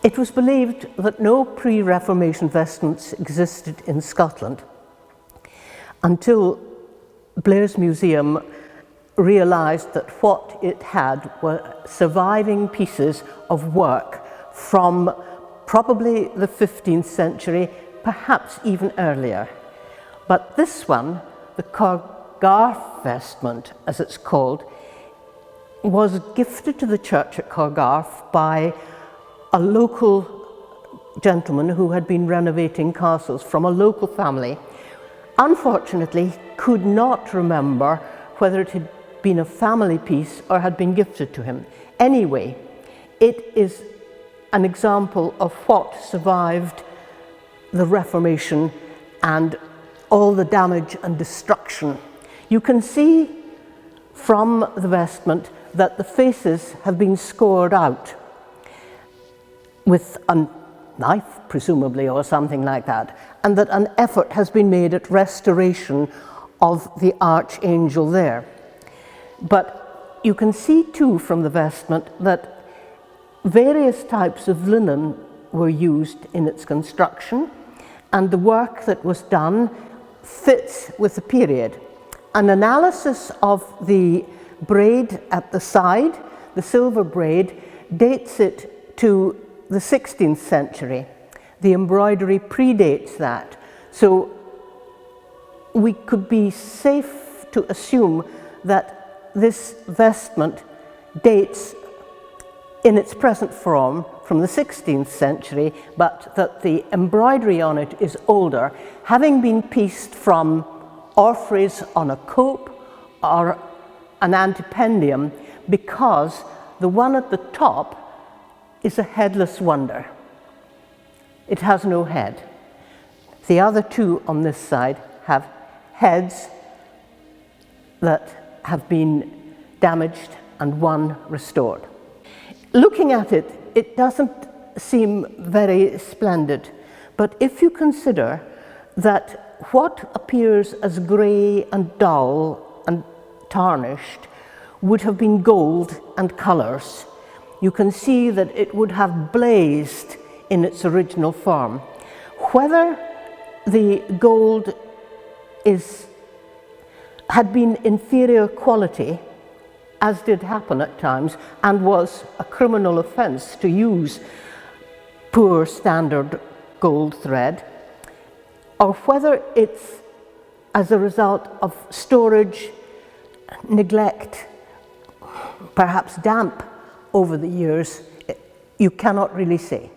It was believed that no pre-Reformation vestments existed in Scotland until Blair's Museum realised that what it had were surviving pieces of work from probably the 15th century, perhaps even earlier. But this one, the Corgarff vestment, as it's called, was gifted to the church at Corgarff by a local gentleman who had been renovating castles, from a local family. Unfortunately, could not remember whether it had been a family piece or had been gifted to him. Anyway, it is an example of what survived the Reformation and all the damage and destruction. You can see from the vestment that the faces have been scored out with a knife, presumably, or something like that, and that an effort has been made at restoration of the archangel there. But you can see too from the vestment that various types of linen were used in its construction, and the work that was done fits with the period. An analysis of the braid at the side, the silver braid, dates it to the 16th century. The embroidery predates that. So we could be safe to assume that this vestment dates in its present form from the 16th century, but that the embroidery on it is older, having been pieced from orphreys on a cope or an antipendium, because the one at the top is a headless wonder. It has no head. The other two on this side have heads that have been damaged and one restored. Looking at it, it doesn't seem very splendid, but if you consider that what appears as grey and dull and tarnished would have been gold and colours, you can see that it would have blazed in its original form. Whether the gold had been inferior quality, as did happen at times, and was a criminal offence to use poor standard gold thread, or whether it's as a result of storage, neglect, perhaps damp over the years, you cannot really say.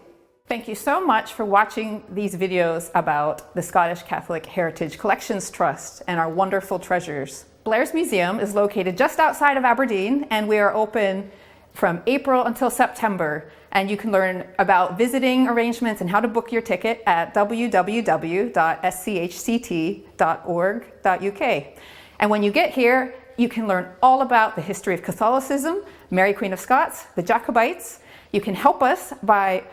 Thank you so much for watching these videos about the Scottish Catholic Heritage Collections Trust and our wonderful treasures. Blair's Museum is located just outside of Aberdeen, and we are open from April until September. And you can learn about visiting arrangements and how to book your ticket at www.schct.org.uk. And when you get here, you can learn all about the history of Catholicism, Mary Queen of Scots, the Jacobites. You can help us by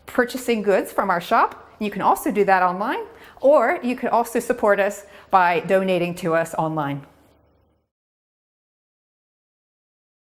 purchasing goods from our shop. You can also do that online, or you could also support us by donating to us online.